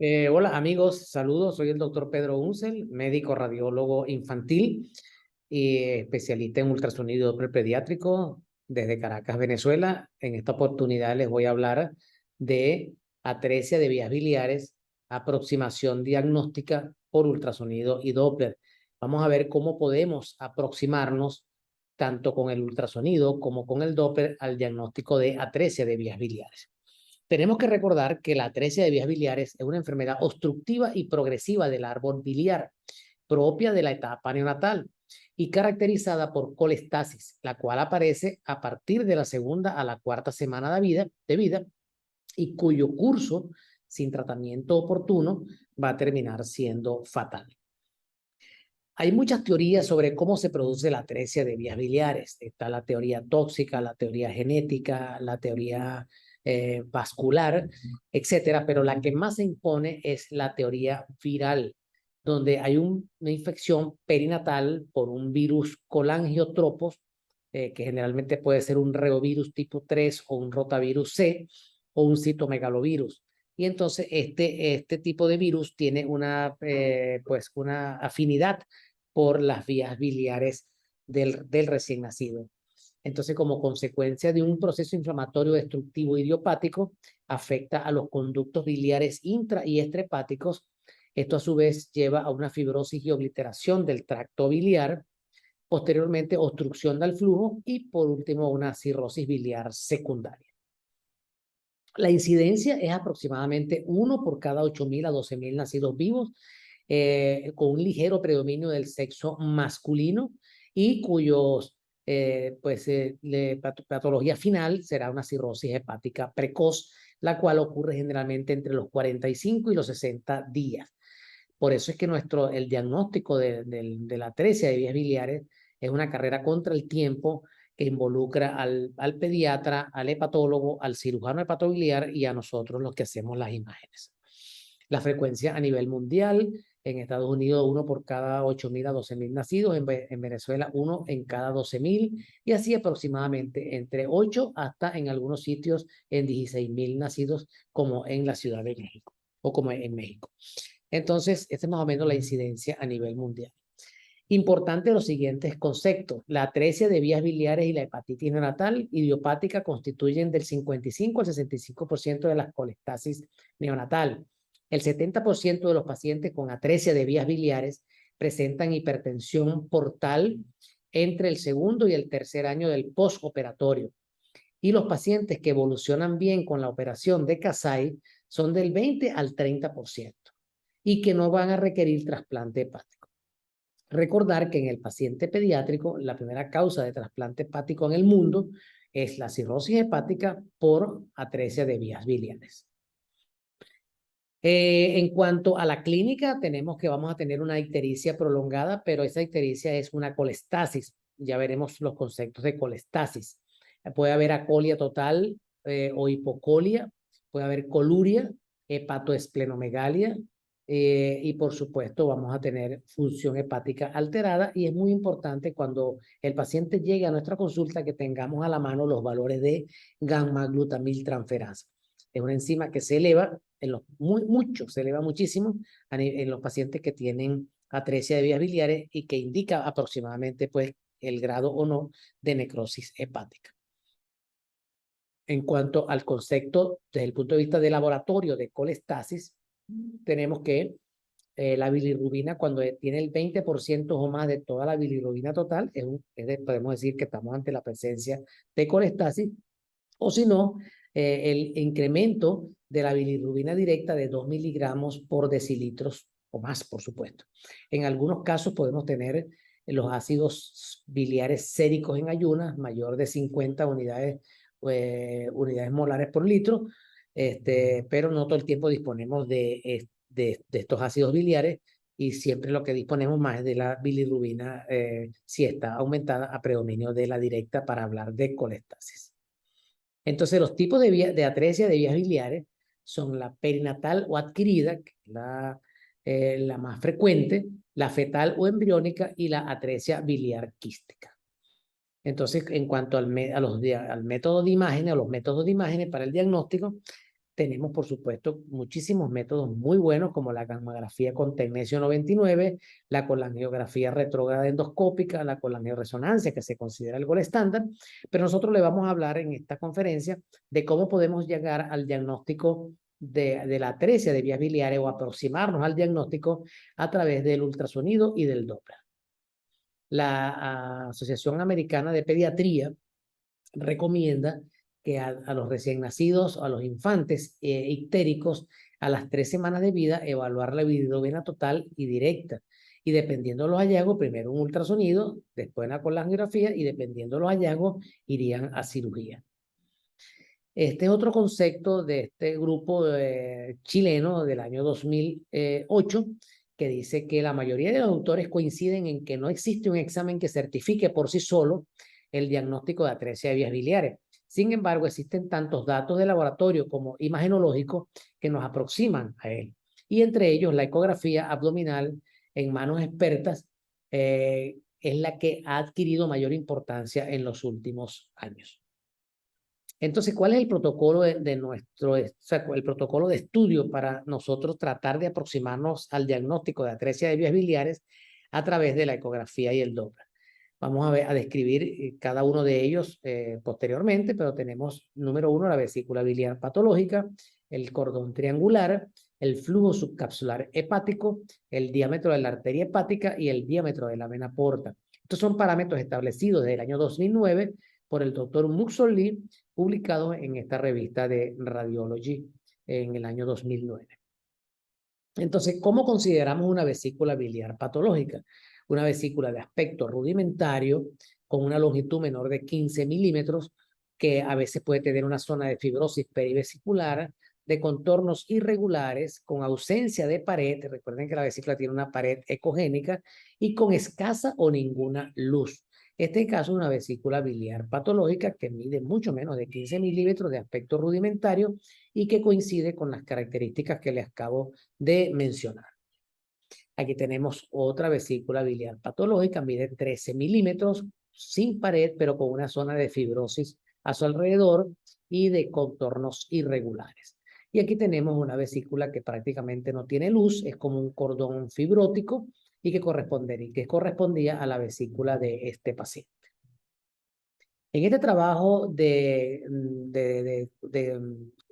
Hola amigos, saludos. Soy el doctor Pedro Uncel, médico radiólogo infantil y especialista en ultrasonido Doppler pediátrico desde Caracas, Venezuela. En esta oportunidad les voy a hablar de atresia de vías biliares, aproximación diagnóstica por ultrasonido y Doppler. Vamos a ver cómo podemos aproximarnos tanto con el ultrasonido como con el Doppler al diagnóstico de atresia de vías biliares. Tenemos que recordar que la atresia de vías biliares es una enfermedad obstructiva y progresiva del árbol biliar, propia de la etapa neonatal y caracterizada por colestasis, la cual aparece a partir de la segunda a la cuarta semana de vida y cuyo curso, sin tratamiento oportuno, va a terminar siendo fatal. Hay muchas teorías sobre cómo se produce la atresia de vías biliares. Está la teoría tóxica, la teoría genética, la teoría vascular, etcétera, pero la que más se impone es la teoría viral, donde hay una infección perinatal por un virus colangiotropos, que generalmente puede ser un reovirus tipo 3 o un rotavirus C o un citomegalovirus. Y entonces este tipo de virus tiene una afinidad por las vías biliares del recién nacido. Entonces, como consecuencia de un proceso inflamatorio destructivo idiopático, afecta a los conductos biliares intra y extrahepáticos. Esto a su vez lleva a una fibrosis y obliteración del tracto biliar, posteriormente obstrucción del flujo y por último una cirrosis biliar secundaria. La incidencia es aproximadamente 1 por cada 8.000 a 12.000 nacidos vivos, con un ligero predominio del sexo masculino y cuyos patología final será una cirrosis hepática precoz, la cual ocurre generalmente entre los 45 y los 60 días. Por eso es que el diagnóstico de la atresia de vías biliares es una carrera contra el tiempo que involucra al pediatra, al hepatólogo, al cirujano hepatobiliar y a nosotros los que hacemos las imágenes. La frecuencia a nivel mundial, en Estados Unidos 1 por cada 8.000 a 12.000 nacidos, en Venezuela 1 en cada 12.000 y así aproximadamente entre 8 hasta en algunos sitios en 16.000 nacidos como en la Ciudad de México o como en México. Entonces, esta es más o menos la incidencia a nivel mundial. Importante los siguientes conceptos. La atresia de vías biliares y la hepatitis neonatal idiopática constituyen del 55 al 65% de las colestasis neonatal. El 70% de los pacientes con atresia de vías biliares presentan hipertensión portal entre el segundo y el tercer año del postoperatorio. Y los pacientes que evolucionan bien con la operación de Kasai son del 20 al 30% y que no van a requerir trasplante hepático. Recordar que en el paciente pediátrico, la primera causa de trasplante hepático en el mundo es la cirrosis hepática por atresia de vías biliares. En cuanto a la clínica, tenemos que vamos a tener una ictericia prolongada, pero esa ictericia es una colestasis. Ya veremos los conceptos de colestasis. Puede haber acolia total o hipocolia, puede haber coluria, hepatoesplenomegalia, y por supuesto vamos a tener función hepática alterada y es muy importante cuando el paciente llegue a nuestra consulta que tengamos a la mano los valores de gamma-glutamiltransferasa. Es una enzima que se eleva, se eleva muchísimo en los pacientes que tienen atresia de vías biliares y que indica aproximadamente pues el grado o no de necrosis hepática. En cuanto al concepto desde el punto de vista de laboratorio de colestasis, tenemos que la bilirrubina, cuando tiene el 20% o más de toda la bilirrubina total, podemos decir que estamos ante la presencia de colestasis, o si no, el incremento de la bilirrubina directa de 2 miligramos por decilitros o más, por supuesto. En algunos casos podemos tener los ácidos biliares séricos en ayunas, mayor de 50 unidades molares por litro, pero no todo el tiempo disponemos de estos ácidos biliares y siempre lo que disponemos más es de la bilirrubina si está aumentada a predominio de la directa para hablar de colestasis. Entonces los tipos de atresia de vías biliares son la perinatal o adquirida, que es la más frecuente, la fetal o embriónica y la atresia biliar quística. Entonces, en cuanto al método de imágenes o los métodos de imágenes para el diagnóstico, tenemos, por supuesto, muchísimos métodos muy buenos como la gammagrafía con tecnesio 99, la colangiografía retrógrada endoscópica, la colangioresonancia, que se considera el gold estándar, pero nosotros le vamos a hablar en esta conferencia de cómo podemos llegar al diagnóstico de la atresia de vías biliares o aproximarnos al diagnóstico a través del ultrasonido y del Doppler. La Asociación Americana de Pediatría recomienda que a los recién nacidos, a los infantes ictéricos, a las 3 semanas de vida, evaluar la bilirrubina total y directa. Y dependiendo de los hallazgos, primero un ultrasonido, después una colangiografía, y dependiendo de los hallazgos, irían a cirugía. Este es otro concepto de este grupo chileno del año 2008, que dice que la mayoría de los autores coinciden en que no existe un examen que certifique por sí solo el diagnóstico de atresia de vías biliares. Sin embargo, existen tantos datos de laboratorio como imagenológicos que nos aproximan a él. Y entre ellos, la ecografía abdominal en manos expertas es la que ha adquirido mayor importancia en los últimos años. Entonces, ¿cuál es el protocolo de nuestro, o sea, el protocolo de estudio para nosotros tratar de aproximarnos al diagnóstico de atresia de vías biliares a través de la ecografía y el Doppler? Vamos a describir cada uno de ellos posteriormente, pero tenemos, número 1, la vesícula biliar patológica, el cordón triangular, el flujo subcapsular hepático, el diámetro de la arteria hepática y el diámetro de la vena porta. Estos son parámetros establecidos desde el año 2009 por el doctor Muxol-Lee, publicados en esta revista de Radiology en el año 2009. Entonces, ¿cómo consideramos una vesícula biliar patológica? Una vesícula de aspecto rudimentario con una longitud menor de 15 milímetros, que a veces puede tener una zona de fibrosis perivesicular, de contornos irregulares, con ausencia de pared. Recuerden que la vesícula tiene una pared ecogénica y con escasa o ninguna luz. Este caso es una vesícula biliar patológica que mide mucho menos de 15 milímetros de aspecto rudimentario y que coincide con las características que les acabo de mencionar. Aquí tenemos otra vesícula biliar patológica, mide 13 milímetros, sin pared, pero con una zona de fibrosis a su alrededor y de contornos irregulares. Y aquí tenemos una vesícula que prácticamente no tiene luz, es como un cordón fibrótico y que correspondía a la vesícula de este paciente. En este trabajo de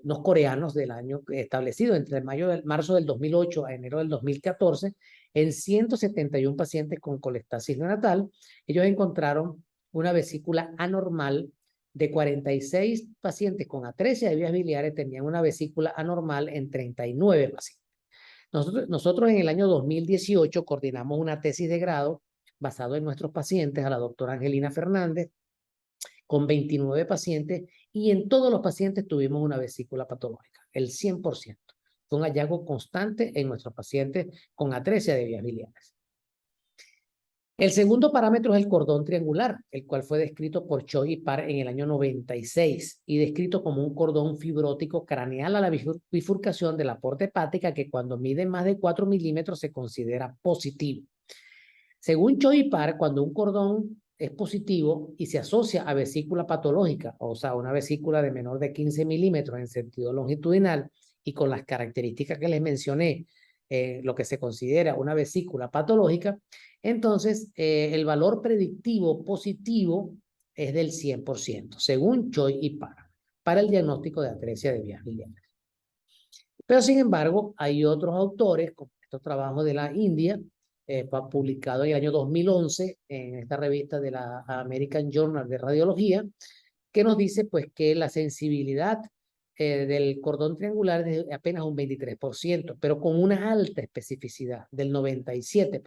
unos coreanos del año establecido entre marzo del 2008 a enero del 2014, en 171 pacientes con colestasis neonatal, ellos encontraron una vesícula anormal de 46 pacientes con atresia de vías biliares, tenían una vesícula anormal en 39 pacientes. Nosotros en el año 2018 coordinamos una tesis de grado basado en nuestros pacientes a la doctora Angelina Fernández, con 29 pacientes, y en todos los pacientes tuvimos una vesícula patológica, el 100%. Fue un hallazgo constante en nuestros pacientes con atresia de vías biliares. El segundo parámetro es el cordón triangular, el cual fue descrito por Choi y Parr en el año 96 y descrito como un cordón fibrótico craneal a la bifurcación de la porta hepática que cuando mide más de 4 milímetros se considera positivo. Según Choi y Parr, cuando un cordón es positivo y se asocia a vesícula patológica, o sea, una vesícula de menor de 15 milímetros en sentido longitudinal y con las características que les mencioné, lo que se considera una vesícula patológica, entonces el valor predictivo positivo es del 100%, según Choi y Parr, para el diagnóstico de atresia de vías biliares. Pero sin embargo, hay otros autores, como estos trabajos de la India, publicado en el año 2011 en esta revista de la American Journal de Radiología, que nos dice pues que la sensibilidad del cordón triangular es de apenas un 23%, pero con una alta especificidad del 97%.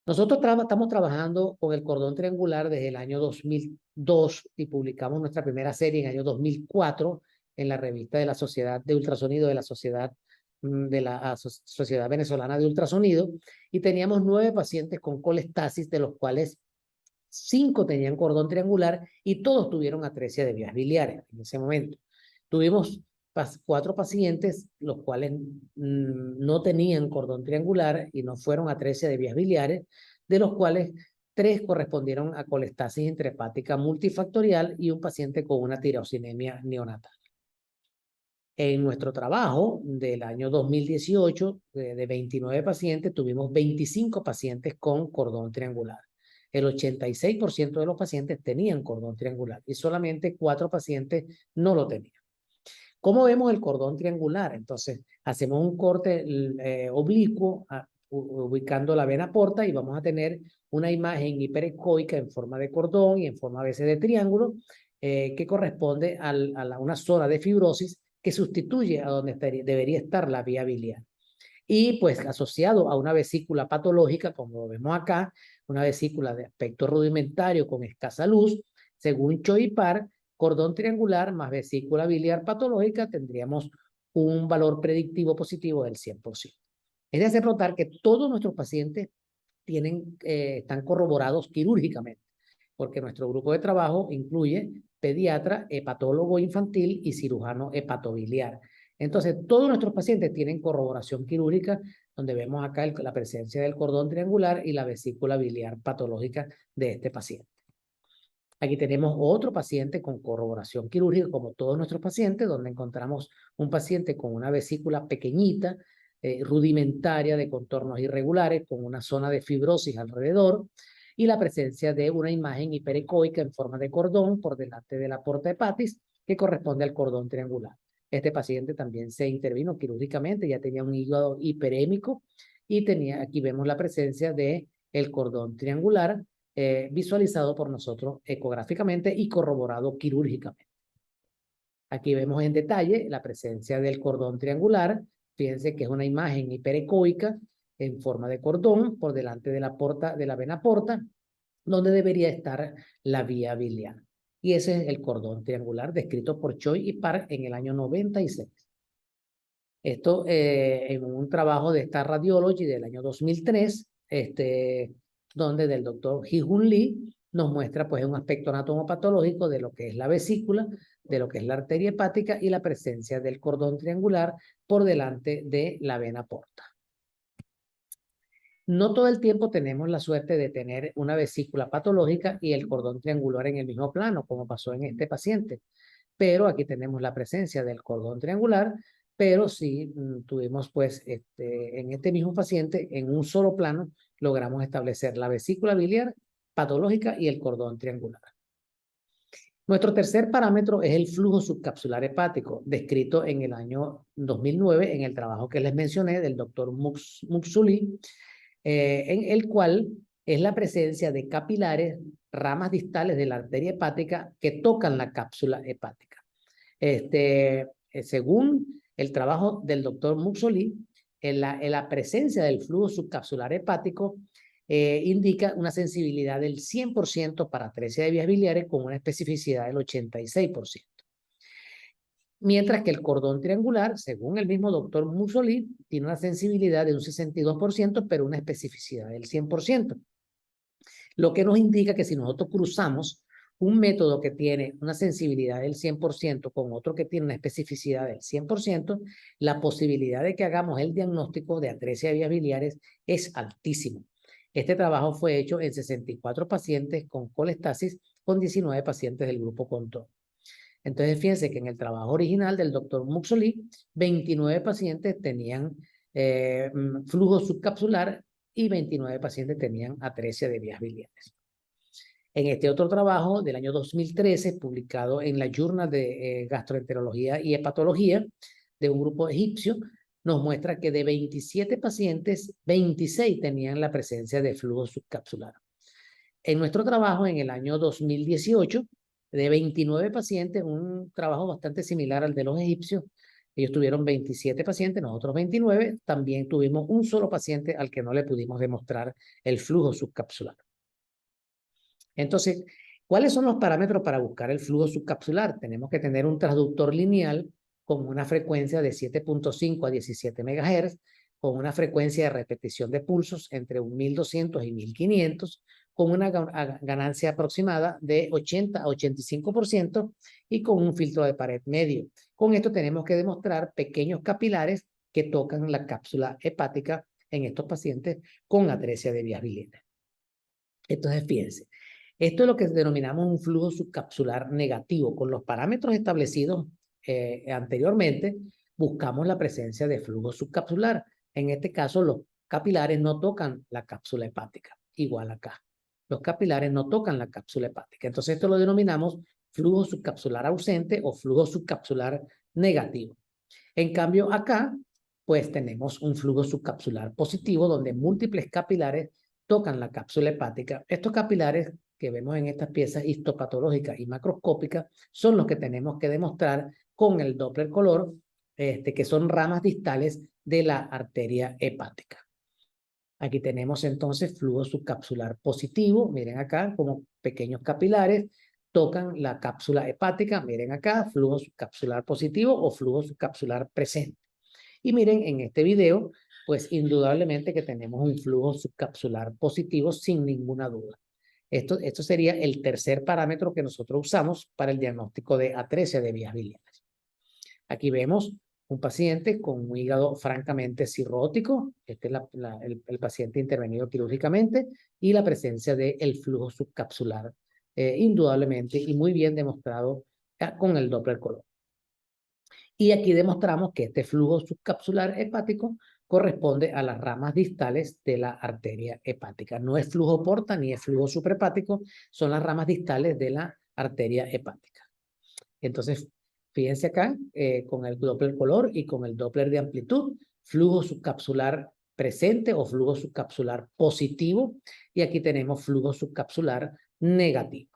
Nosotros estamos trabajando con el cordón triangular desde el año 2002 y publicamos nuestra primera serie en el año 2004 en la revista de la Sociedad de Ultrasonido de la Sociedad Venezolana de Ultrasonido, y teníamos 9 pacientes con colestasis, de los cuales 5 tenían cordón triangular y todos tuvieron atresia de vías biliares en ese momento. Tuvimos 4 pacientes, los cuales no tenían cordón triangular y no fueron atresia de vías biliares, de los cuales 3 correspondieron a colestasis intrahepática multifactorial y un paciente con una tirosinemia neonatal. En nuestro trabajo del año 2018, de 29 pacientes, tuvimos 25 pacientes con cordón triangular. El 86% de los pacientes tenían cordón triangular y solamente 4 pacientes no lo tenían. ¿Cómo vemos el cordón triangular? Entonces, hacemos un corte oblicuo ubicando la vena porta y vamos a tener una imagen hiperecoica en forma de cordón y en forma a veces de triángulo que corresponde a una zona de fibrosis que sustituye a donde debería estar la vía biliar. Y pues asociado a una vesícula patológica, como lo vemos acá, una vesícula de aspecto rudimentario con escasa luz, según Choi y Park, cordón triangular más vesícula biliar patológica, tendríamos un valor predictivo positivo del 100%. Es de hacer notar que todos nuestros pacientes están corroborados quirúrgicamente, porque nuestro grupo de trabajo incluye pediatra, hepatólogo infantil y cirujano hepatobiliar. Entonces, todos nuestros pacientes tienen corroboración quirúrgica, donde vemos acá la presencia del cordón triangular y la vesícula biliar patológica de este paciente. Aquí tenemos otro paciente con corroboración quirúrgica, como todos nuestros pacientes, donde encontramos un paciente con una vesícula pequeñita, rudimentaria, de contornos irregulares, con una zona de fibrosis alrededor, y la presencia de una imagen hiperecoica en forma de cordón por delante de la porta hepatis, que corresponde al cordón triangular. Este paciente también se intervino quirúrgicamente, ya tenía un hígado hiperémico, y aquí vemos la presencia del cordón triangular, visualizado por nosotros ecográficamente y corroborado quirúrgicamente. Aquí vemos en detalle la presencia del cordón triangular. Fíjense que es una imagen hiperecoica en forma de cordón por delante de la vena porta, donde debería estar la vía biliar. Y ese es el cordón triangular descrito por Choi y Park en el año 96. Esto en un trabajo de Star Radiology del año 2003, donde del doctor Hee-Hun Lee nos muestra pues un aspecto anatomopatológico de lo que es la vesícula, de lo que es la arteria hepática y la presencia del cordón triangular por delante de la vena porta. No todo el tiempo tenemos la suerte de tener una vesícula patológica y el cordón triangular en el mismo plano, como pasó en este paciente. Pero aquí tenemos la presencia del cordón triangular, pero sí tuvimos pues en este mismo paciente, en un solo plano, logramos establecer la vesícula biliar patológica y el cordón triangular. Nuestro tercer parámetro es el flujo subcapsular hepático, descrito en el año 2009 en el trabajo que les mencioné del doctor Muxuli, en el cual es la presencia de capilares, ramas distales de la arteria hepática que tocan la cápsula hepática. Según el trabajo del doctor Muxoli, en la presencia del flujo subcapsular hepático indica una sensibilidad del 100% para atresia de vías biliares con una especificidad del 86%. Mientras que el cordón triangular, según el mismo doctor Muxoli, tiene una sensibilidad de un 62%, pero una especificidad del 100%. Lo que nos indica que si nosotros cruzamos un método que tiene una sensibilidad del 100% con otro que tiene una especificidad del 100%, la posibilidad de que hagamos el diagnóstico de atresia de vías biliares es altísima. Este trabajo fue hecho en 64 pacientes con colestasis con 19 pacientes del grupo control. Entonces, fíjense que en el trabajo original del doctor Muxoli, 29 pacientes tenían flujo subcapsular y 29 pacientes tenían atresia de vías biliares. En este otro trabajo del año 2013, publicado en la Journal de Gastroenterología y Hepatología de un grupo egipcio, nos muestra que de 27 pacientes, 26 tenían la presencia de flujo subcapsular. En nuestro trabajo en el año 2018, de 29 pacientes, un trabajo bastante similar al de los egipcios, ellos tuvieron 27 pacientes, nosotros 29, también tuvimos un solo paciente al que no le pudimos demostrar el flujo subcapsular. Entonces, ¿cuáles son los parámetros para buscar el flujo subcapsular? Tenemos que tener un transductor lineal con una frecuencia de 7.5 a 17 MHz, con una frecuencia de repetición de pulsos entre 1200 y 1500, con una ganancia aproximada de 80 a 85% y con un filtro de pared medio. Con esto tenemos que demostrar pequeños capilares que tocan la cápsula hepática en estos pacientes con atresia de vías biliares. Entonces, fíjense, esto es lo que denominamos un flujo subcapsular negativo. Con los parámetros establecidos anteriormente, buscamos la presencia de flujo subcapsular. En este caso, los capilares no tocan la cápsula hepática, igual acá. Los capilares no tocan la cápsula hepática. Entonces, esto lo denominamos flujo subcapsular ausente o flujo subcapsular negativo. En cambio, acá, pues tenemos un flujo subcapsular positivo donde múltiples capilares tocan la cápsula hepática. Estos capilares que vemos en estas piezas histopatológicas y macroscópicas son los que tenemos que demostrar con el Doppler color, que son ramas distales de la arteria hepática. Aquí tenemos entonces flujo subcapsular positivo, miren acá, como pequeños capilares tocan la cápsula hepática, miren acá, flujo subcapsular positivo o flujo subcapsular presente. Y miren en este video, pues indudablemente que tenemos un flujo subcapsular positivo sin ninguna duda. Esto sería el tercer parámetro que nosotros usamos para el diagnóstico de atresia de vías biliares. Aquí vemos un paciente con un hígado francamente cirrótico, este es el paciente intervenido quirúrgicamente, y la presencia del flujo subcapsular, indudablemente, y muy bien demostrado con el Doppler color. Y aquí demostramos que este flujo subcapsular hepático corresponde a las ramas distales de la arteria hepática. No es flujo porta ni es flujo suprahepático, son las ramas distales de la arteria hepática. Entonces, fíjense acá, con el Doppler color y con el Doppler de amplitud, flujo subcapsular presente o flujo subcapsular positivo, y aquí tenemos flujo subcapsular negativo.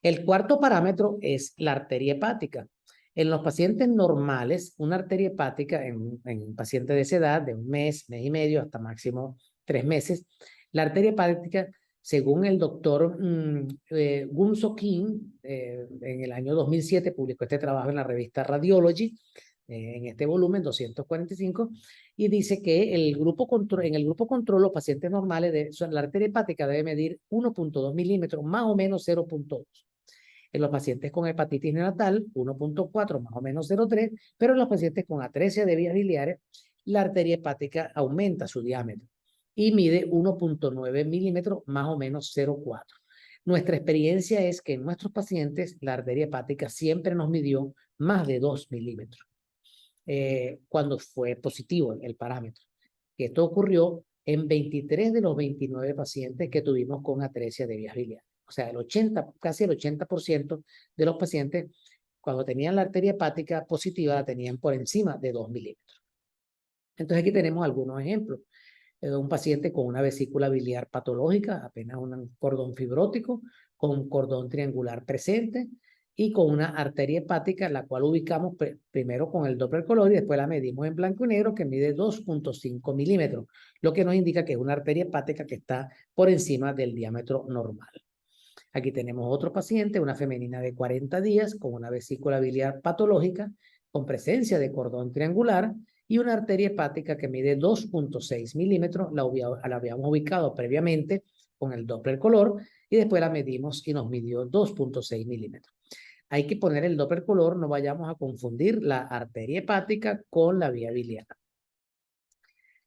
El cuarto parámetro es la arteria hepática. En los pacientes normales, una arteria hepática, en pacientes de esa edad, de un mes, mes y medio, hasta máximo 3 meses, la arteria hepática, según el doctor Gunso Kim, en el año 2007 publicó este trabajo en la revista Radiology, en este volumen 245, y dice que en el grupo control, los pacientes normales, la arteria hepática debe medir 1.2 milímetros, más o menos 0.2. En los pacientes con hepatitis neonatal, 1.4 más o menos 0.3, pero en los pacientes con atresia de vías biliares, la arteria hepática aumenta su diámetro y mide 1.9 milímetros más o menos 0.4. Nuestra experiencia es que en nuestros pacientes la arteria hepática siempre nos midió más de 2 milímetros cuando fue positivo el parámetro. Esto ocurrió en 23 de los 29 pacientes que tuvimos con atresia de vías biliares. O sea, casi el 80% de los pacientes, cuando tenían la arteria hepática positiva, la tenían por encima de 2 milímetros. Entonces aquí tenemos algunos ejemplos. Un paciente con una vesícula biliar patológica, apenas un cordón fibrótico, con un cordón triangular presente y con una arteria hepática, la cual ubicamos primero con el Doppler color y después la medimos en blanco y negro, que mide 2.5 milímetros, lo que nos indica que es una arteria hepática que está por encima del diámetro normal. Aquí tenemos otro paciente, una femenina de 40 días con una vesícula biliar patológica con presencia de cordón triangular y una arteria hepática que mide 2.6 milímetros. La habíamos ubicado previamente con el Doppler color y después la medimos y nos midió 2.6 milímetros. Hay que poner el Doppler color, no vayamos a confundir la arteria hepática con la vía biliar.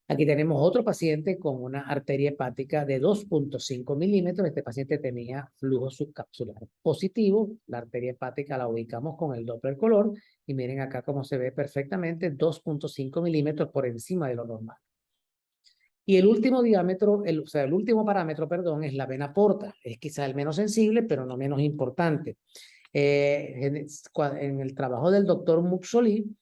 Aquí tenemos otro paciente con una arteria hepática de 2.5 milímetros. Este paciente tenía flujo subcapsular positivo. La arteria hepática la ubicamos con el Doppler color. Y miren acá cómo se ve perfectamente, 2.5 milímetros por encima de lo normal. Y el último diámetro, el último parámetro, perdón, es la vena porta. Es quizá el menos sensible, pero no menos importante. En el trabajo del doctor Muxoli,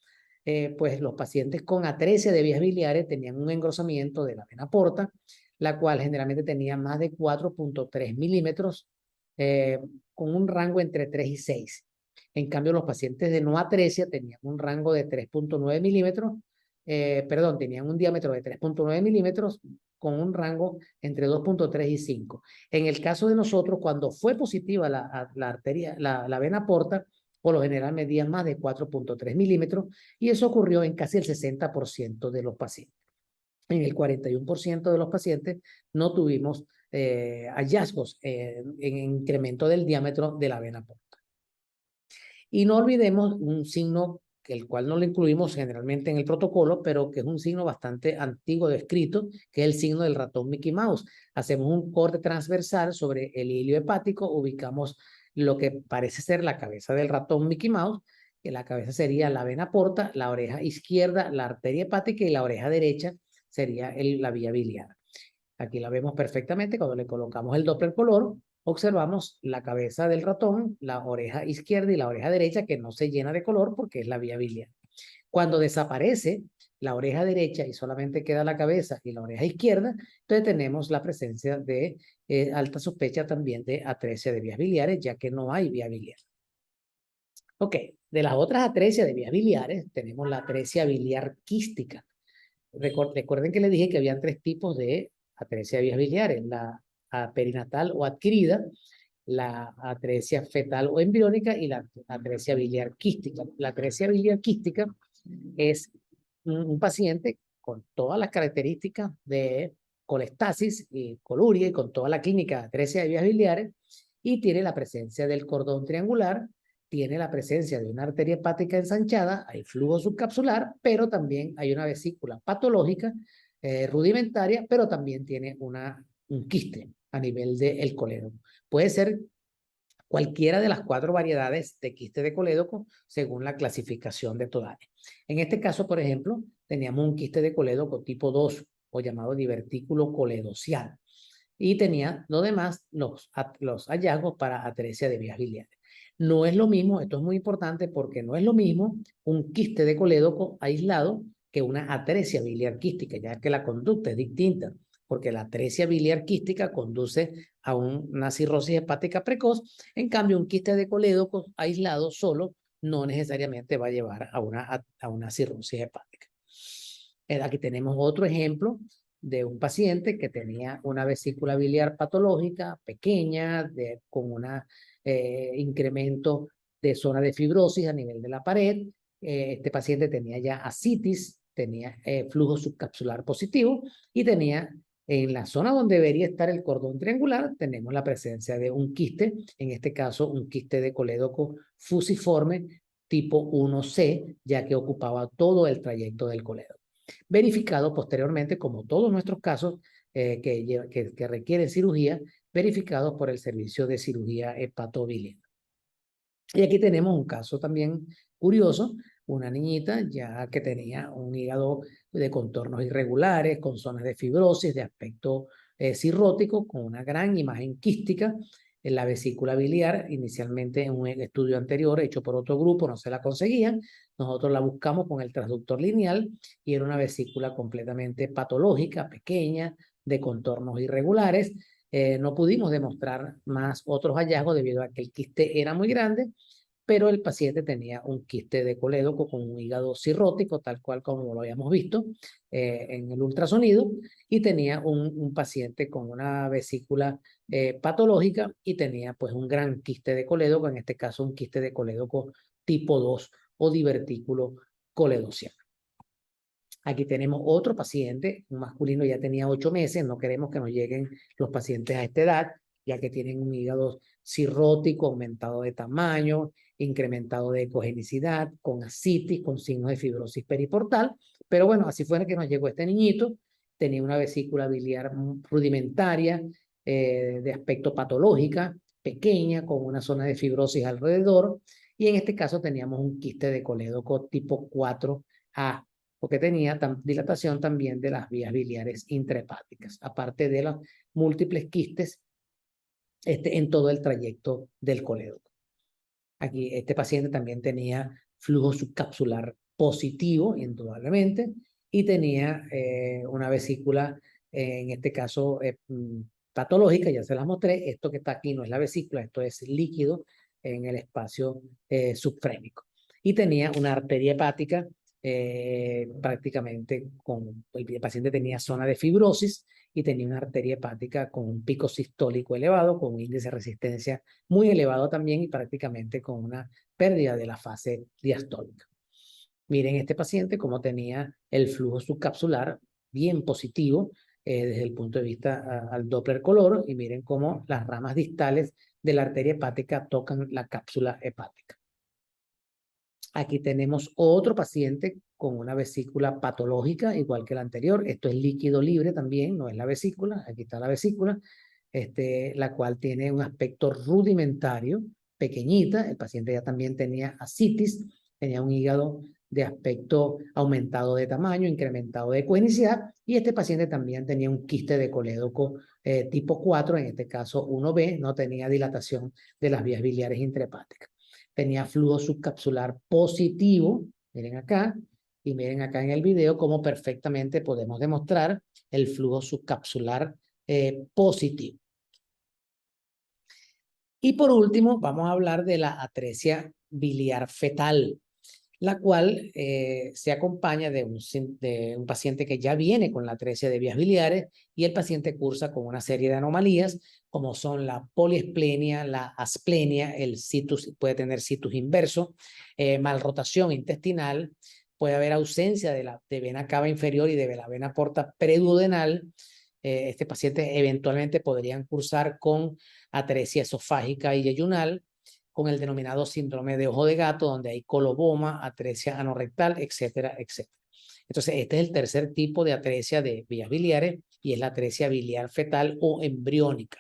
pues los pacientes con atresia de vías biliares tenían un engrosamiento de la vena porta, la cual generalmente tenía más de 4.3 milímetros, con un rango entre 3 y 6. En cambio, los pacientes de no atresia tenían un rango de 3.9 milímetros, tenían un diámetro de 3.9 milímetros con un rango entre 2.3 y 5. En el caso de nosotros, cuando fue positiva la vena porta, por lo general medían más de 4.3 milímetros y eso ocurrió en casi el 60% de los pacientes. En el 41% de los pacientes no tuvimos hallazgos en incremento del diámetro de la vena porta. Y no olvidemos un signo el cual no lo incluimos generalmente en el protocolo, pero que es un signo bastante antiguo descrito, que es el signo del ratón Mickey Mouse. Hacemos un corte transversal sobre el hilio hepático, ubicamos lo que parece ser la cabeza del ratón Mickey Mouse, que la cabeza sería la vena porta, la oreja izquierda, la arteria hepática y la oreja derecha sería la vía biliar. Aquí la vemos perfectamente cuando le colocamos el Doppler color. Observamos la cabeza del ratón, la oreja izquierda y la oreja derecha que no se llena de color porque es la vía biliar. Cuando desaparece la oreja derecha y solamente queda la cabeza y la oreja izquierda, entonces tenemos la presencia de alta sospecha también de atresia de vías biliares, ya que no hay vía biliar. Ok, de las otras atresias de vías biliares tenemos la atresia biliar quística. Recuerden que les dije que habían 3 tipos de atresia de vías biliares, la perinatal o adquirida, la atresia fetal o embriónica y la atresia biliar quística. La atresia biliar quística es un paciente con todas las características de colestasis y coluria y con toda la clínica de atresia de vías biliares y tiene la presencia del cordón triangular, tiene la presencia de una arteria hepática ensanchada, hay flujo subcapsular, pero también hay una vesícula patológica rudimentaria, pero también tiene un quiste a nivel del colédoco. Puede ser cualquiera de las 4 variedades de quiste de colédoco según la clasificación de Todane. En este caso, por ejemplo, teníamos un quiste de colédoco tipo 2 o llamado divertículo coledocial y tenía lo demás los hallazgos para atresia de vías biliares. No es lo mismo, esto es muy importante porque no es lo mismo un quiste de colédoco aislado que una atresia biliar quística, ya que la conducta es distinta, porque la atresia biliar quística conduce a una cirrosis hepática precoz, en cambio un quiste de colédoco aislado solo no necesariamente va a llevar a una cirrosis hepática. Aquí tenemos otro ejemplo de un paciente que tenía una vesícula biliar patológica pequeña, con un incremento de zona de fibrosis a nivel de la pared. Este paciente tenía ya ascitis, tenía flujo subcapsular positivo y tenía en la zona donde debería estar el cordón triangular, tenemos la presencia de un quiste, en este caso un quiste de colédoco fusiforme tipo 1C, ya que ocupaba todo el trayecto del colédoco. Verificado posteriormente, como todos nuestros casos que requieren cirugía, verificados por el servicio de cirugía hepatobiliar. Y aquí tenemos un caso también curioso, una niñita ya que tenía un hígado de contornos irregulares, con zonas de fibrosis, de aspecto cirrótico, con una gran imagen quística en la vesícula biliar. Inicialmente en un estudio anterior hecho por otro grupo no se la conseguían. Nosotros la buscamos con el transductor lineal y era una vesícula completamente patológica, pequeña, de contornos irregulares. No pudimos demostrar más otros hallazgos debido a que el quiste era muy grande, pero el paciente tenía un quiste de colédoco con un hígado cirrótico, tal cual como lo habíamos visto en el ultrasonido, y tenía un paciente con una vesícula patológica y tenía pues un gran quiste de colédoco, en este caso un quiste de colédoco tipo 2 o divertículo coledociano. Aquí tenemos otro paciente, un masculino ya tenía 8 meses, no queremos que nos lleguen los pacientes a esta edad, ya que tienen un hígado cirrótico, aumentado de tamaño, incrementado de ecogenicidad, con ascitis, con signos de fibrosis periportal, pero bueno, así fue que nos llegó este niñito, tenía una vesícula biliar rudimentaria, de aspecto patológica, pequeña, con una zona de fibrosis alrededor, y en este caso teníamos un quiste de colédoco tipo 4A, porque tenía dilatación también de las vías biliares intrahepáticas, aparte de los múltiples quistes en todo el trayecto del colédoco. Aquí este paciente también tenía flujo subcapsular positivo, indudablemente, y tenía una vesícula, en este caso patológica, ya se las mostré. Esto que está aquí no es la vesícula, esto es líquido en el espacio subfrénico. Y tenía una arteria hepática prácticamente el paciente tenía zona de fibrosis y tenía una arteria hepática con un pico sistólico elevado, con un índice de resistencia muy elevado también y prácticamente con una pérdida de la fase diastólica. Miren este paciente cómo tenía el flujo subcapsular bien positivo desde el punto de vista al Doppler color y miren cómo las ramas distales de la arteria hepática tocan la cápsula hepática. Aquí tenemos otro paciente con una vesícula patológica, igual que la anterior. Esto es líquido libre también, no es la vesícula. Aquí está la vesícula, la cual tiene un aspecto rudimentario, pequeñita. El paciente ya también tenía ascitis, tenía un hígado de aspecto aumentado de tamaño, incrementado de conicidad, y este paciente también tenía un quiste de colédoco tipo 4, en este caso 1B, no tenía dilatación de las vías biliares intrahepáticas. Tenía flujo subcapsular positivo, miren acá, y miren acá en el video cómo perfectamente podemos demostrar el flujo subcapsular positivo. Y por último, vamos a hablar de la atresia biliar fetal, la cual se acompaña de un paciente que ya viene con la atresia de vías biliares y el paciente cursa con una serie de anomalías como son la poliesplenia, la asplenia, el situs, puede tener situs inverso, malrotación intestinal, puede haber ausencia de vena cava inferior y de la vena porta preduodenal. Este paciente eventualmente podrían cursar con atresia esofágica y yeyunal, con el denominado síndrome de ojo de gato, donde hay coloboma, atresia anorrectal, etcétera, etcétera. Entonces, este es el tercer tipo de atresia de vías biliares y es la atresia biliar fetal o embriónica.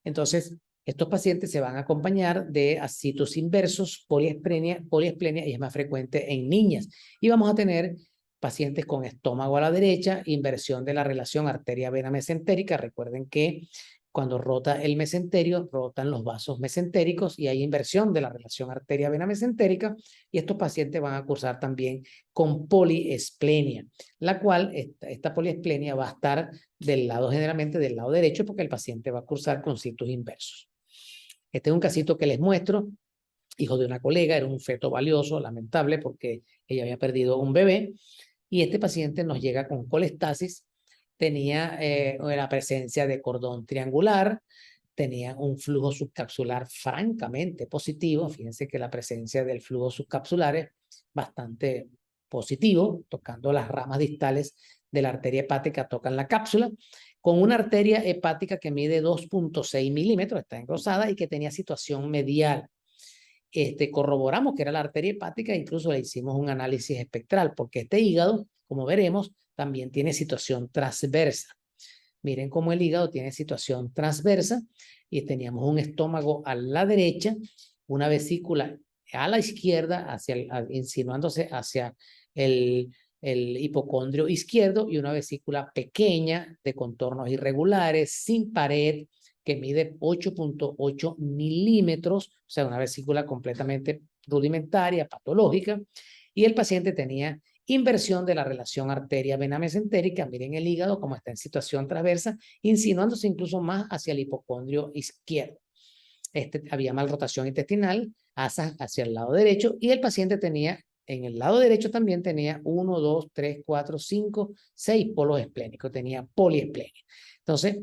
Entonces, estos pacientes se van a acompañar de ascitos inversos, poliesplenia y es más frecuente en niñas. Y vamos a tener pacientes con estómago a la derecha, inversión de la relación arteria-vena mesentérica. Recuerden que cuando rota el mesenterio, rotan los vasos mesentéricos y hay inversión de la relación arteria-vena mesentérica, y estos pacientes van a cursar también con poliesplenia, la cual, esta poliesplenia va a estar del lado, generalmente del lado derecho, porque el paciente va a cursar con situs inversos. Este es un casito que les muestro, hijo de una colega, era un feto valioso, lamentable, porque ella había perdido un bebé, y este paciente nos llega con colestasis, tenía la presencia de cordón triangular, tenía un flujo subcapsular francamente positivo. Fíjense que la presencia del flujo subcapsular es bastante positivo, tocando las ramas distales de la arteria hepática, tocan la cápsula, con una arteria hepática que mide 2.6 milímetros, está engrosada y que tenía situación medial. Corroboramos que era la arteria hepática, incluso le hicimos un análisis espectral, porque este hígado, como veremos, también tiene situación transversa. Miren cómo el hígado tiene situación transversa y teníamos un estómago a la derecha, una vesícula a la izquierda, insinuándose hacia el hipocondrio izquierdo, y una vesícula pequeña de contornos irregulares, sin pared, que mide 8.8 milímetros, o sea, una vesícula completamente rudimentaria, patológica, y el paciente tenía inversión de la relación arteria-vena mesentérica. Miren el hígado como está en situación transversa, insinuándose incluso más hacia el hipocondrio izquierdo. Había malrotación intestinal hacia el lado derecho, y el paciente tenía, en el lado derecho también tenía 1, 2, 3, 4, 5, 6 polos esplénicos, tenía poliesplenia. Entonces,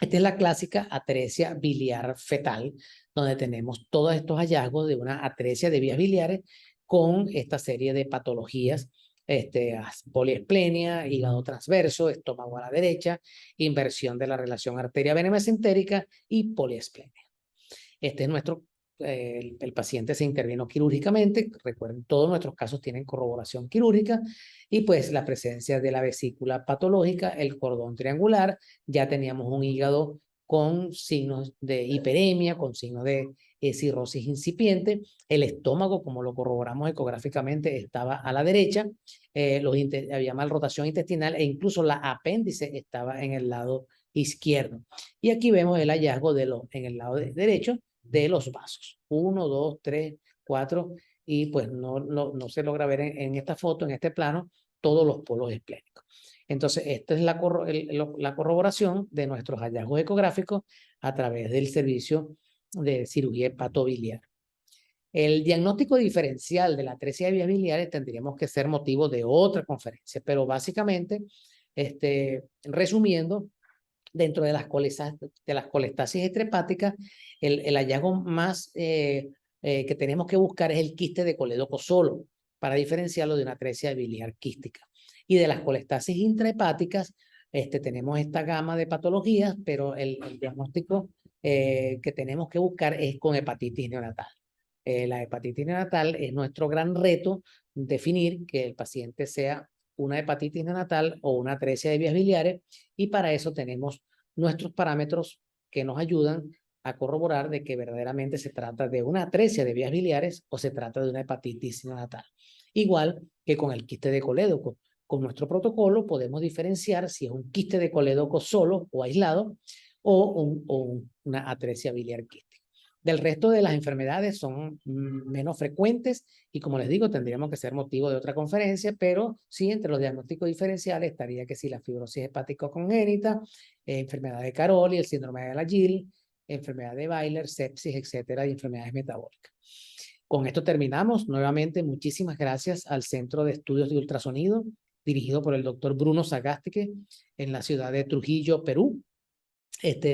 esta es la clásica atresia biliar fetal, donde tenemos todos estos hallazgos de una atresia de vías biliares con esta serie de patologías, poliesplenia, hígado transverso, estómago a la derecha, inversión de la relación arteria-vena mesentérica y poliesplenia. Este es nuestro, el paciente se intervino quirúrgicamente. Recuerden, todos nuestros casos tienen corroboración quirúrgica, y pues la presencia de la vesícula patológica, el cordón triangular, ya teníamos un hígado con signos de hiperemia, con signos de cirrosis incipiente. El estómago, como lo corroboramos ecográficamente, estaba a la derecha, había malrotación intestinal e incluso la apéndice estaba en el lado izquierdo. Y aquí vemos el hallazgo en el lado derecho de los vasos. 1, 2, 3, 4, y pues no se logra ver en esta foto, en este plano, todos los polos esplénicos. Entonces, esta es la corroboración de nuestros hallazgos ecográficos a través del servicio de cirugía hepatobiliar. El diagnóstico diferencial de la atresia de vías biliares tendríamos que ser motivo de otra conferencia, pero básicamente, resumiendo, dentro de las colestasis extrahepáticas, el hallazgo más que tenemos que buscar es el quiste de colédoco solo, para diferenciarlo de una atresia biliar quística. Y de las colestasis intrahepáticas, tenemos esta gama de patologías, pero el diagnóstico que tenemos que buscar es con hepatitis neonatal. La hepatitis neonatal es nuestro gran reto, definir que el paciente sea una hepatitis neonatal o una atresia de vías biliares, y para eso tenemos nuestros parámetros que nos ayudan a corroborar de que verdaderamente se trata de una atresia de vías biliares o se trata de una hepatitis neonatal. Igual que con el quiste de colédoco. Con nuestro protocolo podemos diferenciar si es un quiste de colédoco solo o aislado o una atresia biliar quística. Del resto de las enfermedades son menos frecuentes y, como les digo, tendríamos que ser motivo de otra conferencia, pero sí, entre los diagnósticos diferenciales estaría que sí la fibrosis hepática congénita, enfermedad de Caroli, el síndrome de la Gill, enfermedad de Bayler, sepsis, etcétera, y enfermedades metabólicas. Con esto terminamos. Nuevamente, muchísimas gracias al Centro de Estudios de Ultrasonido, dirigido por el doctor Bruno Sagástique, en la ciudad de Trujillo, Perú.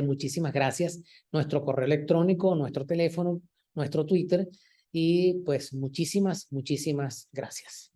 Muchísimas gracias. Nuestro correo electrónico, nuestro teléfono, nuestro Twitter, y pues muchísimas gracias.